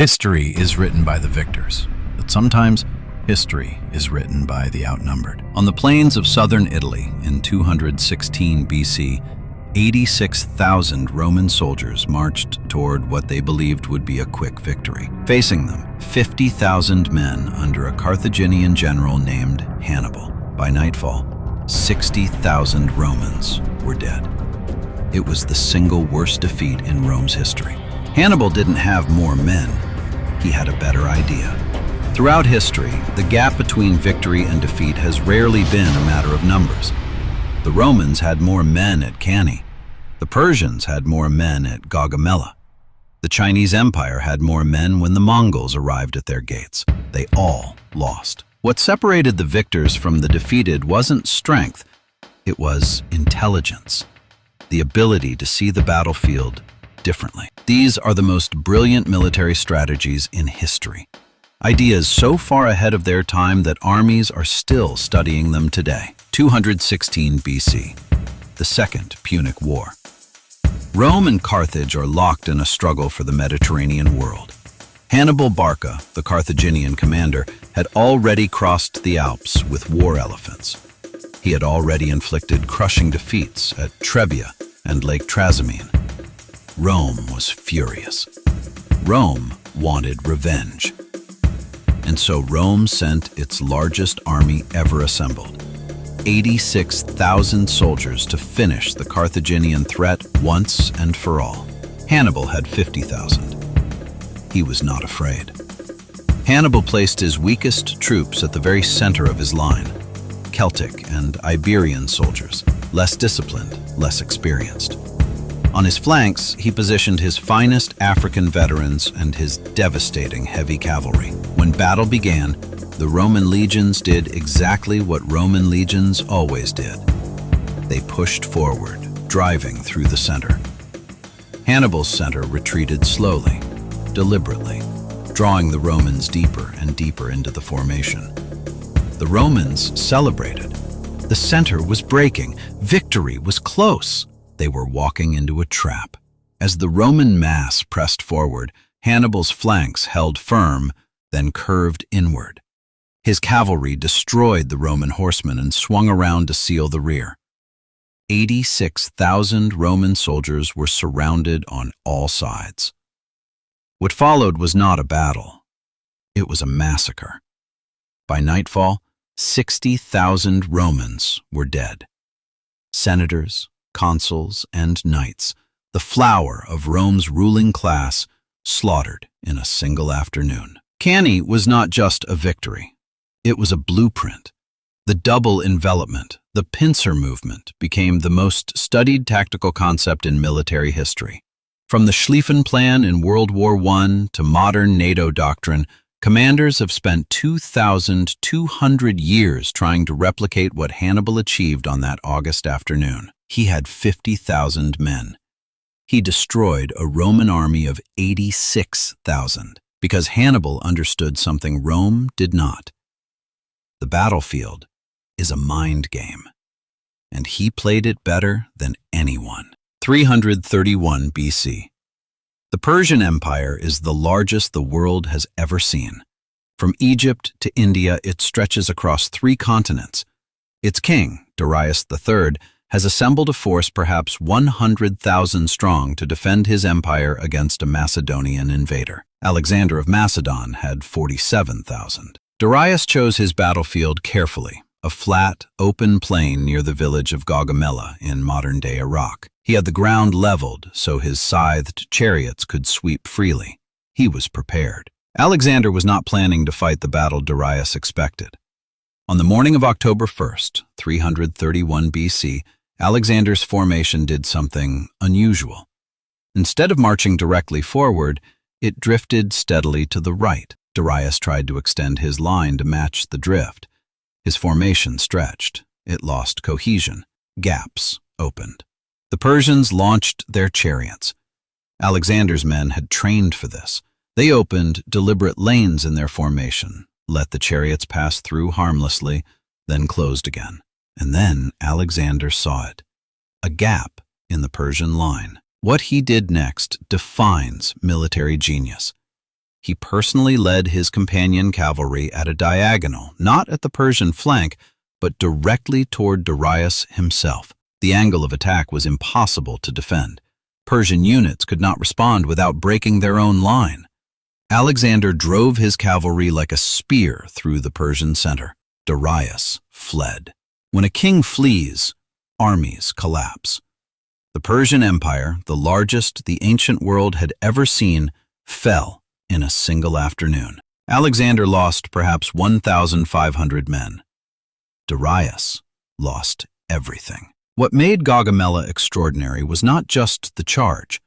History is written by the victors, but sometimes history is written by the outnumbered. On the plains of southern Italy in 216 BC, 86,000 Roman soldiers marched toward what they believed would be a quick victory. Facing them, 50,000 men under a Carthaginian general named Hannibal. By nightfall, 60,000 Romans were dead. It was the single worst defeat in Rome's history. Hannibal didn't have more men. He had a better idea. Throughout history, the gap between victory and defeat has rarely been a matter of numbers. The Romans had more men at Cannae. The Persians had more men at Gaugamela. The Chinese Empire had more men when the Mongols arrived at their gates. They all lost. What separated the victors from the defeated wasn't strength, it was intelligence. The ability to see the battlefield differently. These are the most brilliant military strategies in history. Ideas so far ahead of their time that armies are still studying them today. 216 BC, the Second Punic War. Rome and Carthage are locked in a struggle for the Mediterranean world. Hannibal Barca, the Carthaginian commander, had already crossed the Alps with war elephants. He had already inflicted crushing defeats at Trebia and Lake Trasimene. Rome was furious. Rome wanted revenge. And so Rome sent its largest army ever assembled, 86,000 soldiers to finish the Carthaginian threat once and for all. Hannibal had 50,000. He was not afraid. Hannibal placed his weakest troops at the very center of his line, Celtic and Iberian soldiers, less disciplined, less experienced. On his flanks, he positioned his finest African veterans and his devastating heavy cavalry. When battle began, the Roman legions did exactly what Roman legions always did. They pushed forward, driving through the center. Hannibal's center retreated slowly, deliberately, drawing the Romans deeper and deeper into the formation. The Romans celebrated. The center was breaking. Victory was close. They were walking into a trap. As the Roman mass pressed forward, Hannibal's flanks held firm, then curved inward. His cavalry destroyed the Roman horsemen and swung around to seal the rear. 86,000 Roman soldiers were surrounded on all sides. What followed was not a battle. It was a massacre. By nightfall, 60,000 Romans were dead. Senators, consuls, and knights, the flower of Rome's ruling class, slaughtered in a single afternoon. Cannae was not just a victory. It was a blueprint. The double envelopment, the pincer movement, became the most studied tactical concept in military history. From the Schlieffen Plan in World War I to modern NATO doctrine, commanders have spent 2,200 years trying to replicate what Hannibal achieved on that August afternoon. He had 50,000 men. He destroyed a Roman army of 86,000 because Hannibal understood something Rome did not. The battlefield is a mind game, and he played it better than anyone. 331 BC. The Persian Empire is the largest the world has ever seen. From Egypt to India, it stretches across 3 continents. Its king, Darius III, has assembled a force perhaps 100,000 strong to defend his empire against a Macedonian invader. Alexander of Macedon had 47,000. Darius chose his battlefield carefully, a flat, open plain near the village of Gaugamela in modern-day Iraq. He had the ground leveled so his scythed chariots could sweep freely. He was prepared. Alexander was not planning to fight the battle Darius expected. On the morning of October 1st, 331 BC, Alexander's formation did something unusual. Instead of marching directly forward, it drifted steadily to the right. Darius tried to extend his line to match the drift. His formation stretched. It lost cohesion. Gaps opened. The Persians launched their chariots. Alexander's men had trained for this. They opened deliberate lanes in their formation, let the chariots pass through harmlessly, then closed again. And then Alexander saw it. A gap in the Persian line. What he did next defines military genius. He personally led his companion cavalry at a diagonal, not at the Persian flank, but directly toward Darius himself. The angle of attack was impossible to defend. Persian units could not respond without breaking their own line. Alexander drove his cavalry like a spear through the Persian center. Darius fled. When a king flees, armies collapse. The Persian Empire, the largest the ancient world had ever seen, fell in a single afternoon. Alexander lost perhaps 1,500 men. Darius lost everything. What made Gaugamela extraordinary was not just the charge.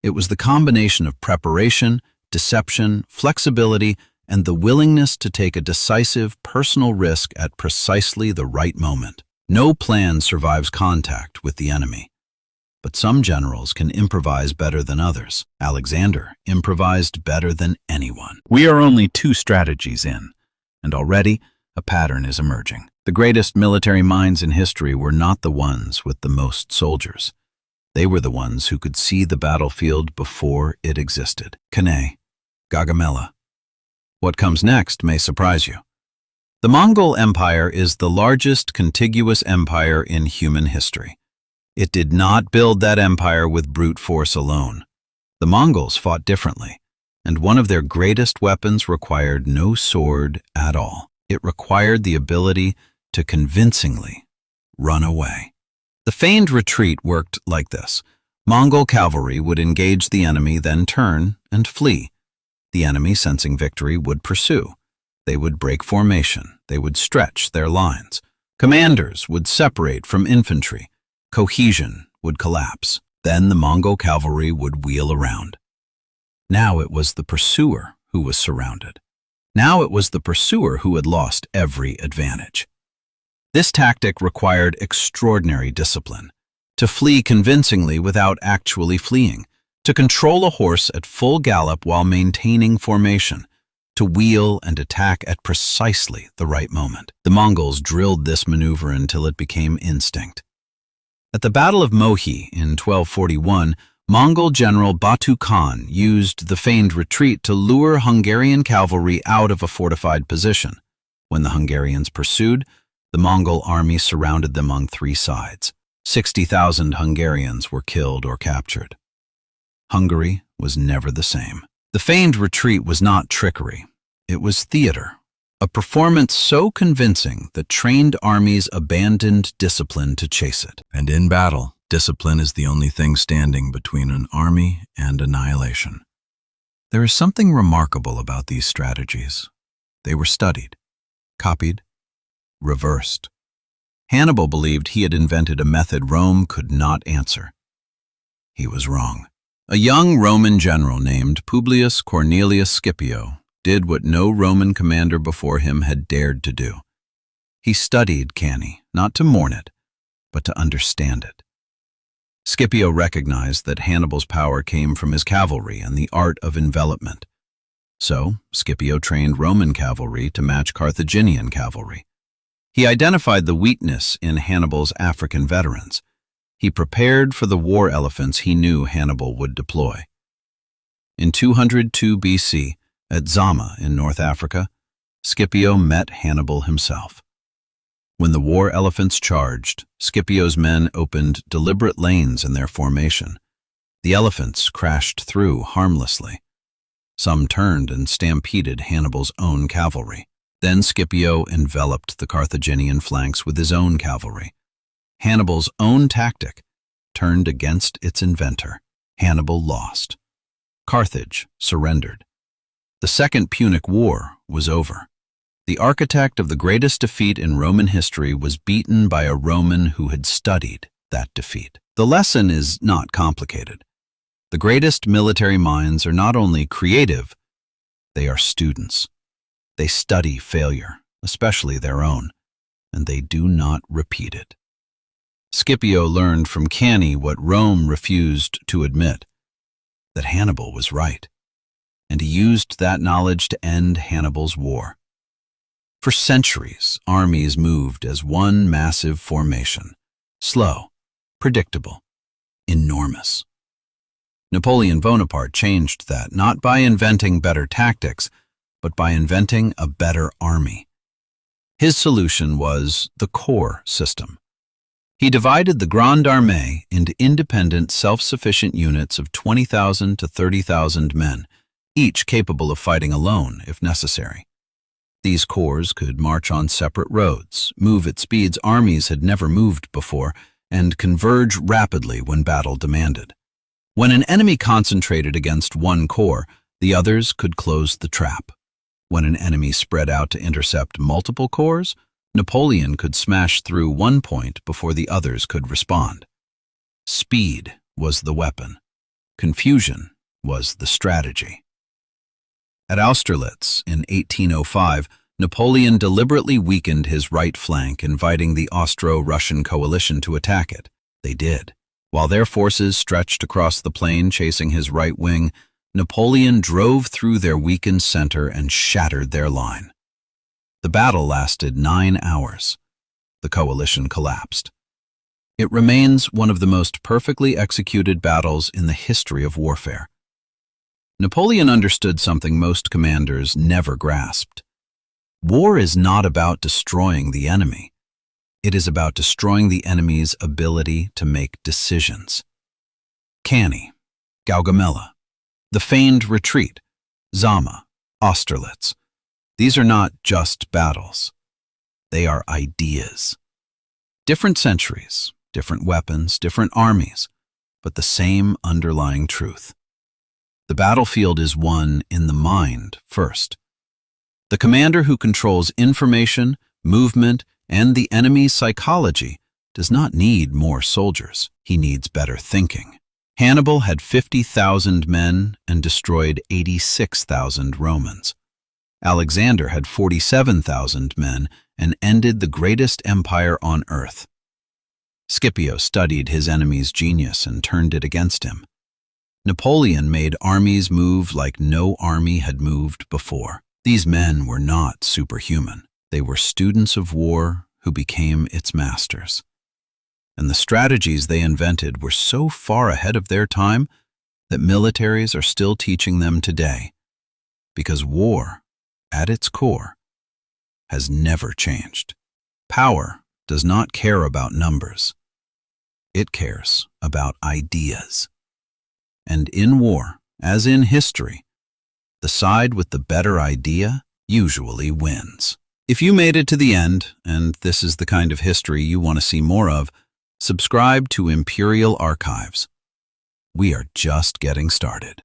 It was the combination of preparation, deception, flexibility, and the willingness to take a decisive personal risk at precisely the right moment. No plan survives contact with the enemy. But some generals can improvise better than others. Alexander improvised better than anyone. We are only 2 strategies in, and already a pattern is emerging. The greatest military minds in history were not the ones with the most soldiers. They were the ones who could see the battlefield before it existed. Cannae, Gaugamela. What comes next may surprise you. The Mongol Empire is the largest contiguous empire in human history. It did not build that empire with brute force alone. The Mongols fought differently, and one of their greatest weapons required no sword at all. It required the ability to convincingly run away. The feigned retreat worked like this. Mongol cavalry would engage the enemy, then turn and flee. The enemy, sensing victory, would pursue. They would break formation. They would stretch their lines. Commanders would separate from infantry. Cohesion would collapse. Then the Mongol cavalry would wheel around. Now it was the pursuer who was surrounded. Now it was the pursuer who had lost every advantage. This tactic required extraordinary discipline. To flee convincingly without actually fleeing. To control a horse at full gallop while maintaining formation. To wheel and attack at precisely the right moment. The Mongols drilled this maneuver until it became instinct. At the Battle of Mohi in 1241, Mongol general Batu Khan used the feigned retreat to lure Hungarian cavalry out of a fortified position. When the Hungarians pursued, the Mongol army surrounded them on 3 sides. 60,000 Hungarians were killed or captured. Hungary was never the same. The feigned retreat was not trickery. It was theater. A performance so convincing that trained armies abandoned discipline to chase it. And in battle, discipline is the only thing standing between an army and annihilation. There is something remarkable about these strategies. They were studied, copied, reversed. Hannibal believed he had invented a method Rome could not answer. He was wrong. A young Roman general named Publius Cornelius Scipio did what no Roman commander before him had dared to do. He studied Cannae, not to mourn it, but to understand it. Scipio recognized that Hannibal's power came from his cavalry and the art of envelopment. So, Scipio trained Roman cavalry to match Carthaginian cavalry. He identified the weakness in Hannibal's African veterans. He prepared for the war elephants he knew Hannibal would deploy. In 202 BC, at Zama in North Africa, Scipio met Hannibal himself. When the war elephants charged, Scipio's men opened deliberate lanes in their formation. The elephants crashed through harmlessly. Some turned and stampeded Hannibal's own cavalry. Then Scipio enveloped the Carthaginian flanks with his own cavalry. Hannibal's own tactic turned against its inventor. Hannibal lost. Carthage surrendered. The Second Punic War was over. The architect of the greatest defeat in Roman history was beaten by a Roman who had studied that defeat. The lesson is not complicated. The greatest military minds are not only creative, they are students. They study failure, especially their own, and they do not repeat it. Scipio learned from Cannae what Rome refused to admit, that Hannibal was right, and he used that knowledge to end Hannibal's war. For centuries, armies moved as one massive formation, slow, predictable, enormous. Napoleon Bonaparte changed that, not by inventing better tactics, but by inventing a better army. His solution was the corps system. He divided the Grande Armée into independent, self-sufficient units of 20,000 to 30,000 men, each capable of fighting alone if necessary. These corps could march on separate roads, move at speeds armies had never moved before, and converge rapidly when battle demanded. When an enemy concentrated against one corps, the others could close the trap. When an enemy spread out to intercept multiple corps, Napoleon could smash through one point before the others could respond. Speed was the weapon. Confusion was the strategy. At Austerlitz in 1805, Napoleon deliberately weakened his right flank, inviting the Austro-Russian coalition to attack it. They did. While their forces stretched across the plain chasing his right wing, Napoleon drove through their weakened center and shattered their line. The battle lasted 9 hours. The coalition collapsed. It remains one of the most perfectly executed battles in the history of warfare. Napoleon understood something most commanders never grasped. War is not about destroying the enemy. It is about destroying the enemy's ability to make decisions. Cannae, Gaugamela, the feigned retreat, Zama, Austerlitz. These are not just battles. They are ideas. Different centuries, different weapons, different armies, but the same underlying truth. The battlefield is won in the mind first. The commander who controls information, movement, and the enemy's psychology does not need more soldiers. He needs better thinking. Hannibal had 50,000 men and destroyed 86,000 Romans. Alexander had 47,000 men and ended the greatest empire on earth. Scipio studied his enemy's genius and turned it against him. Napoleon made armies move like no army had moved before. These men were not superhuman. They were students of war who became its masters. And the strategies they invented were so far ahead of their time that militaries are still teaching them today, because war, at its core, has never changed. Power does not care about numbers. It cares about ideas. And in war, as in history, the side with the better idea usually wins. If you made it to the end, and this is the kind of history you want to see more of, subscribe to Imperial Archives. We are just getting started.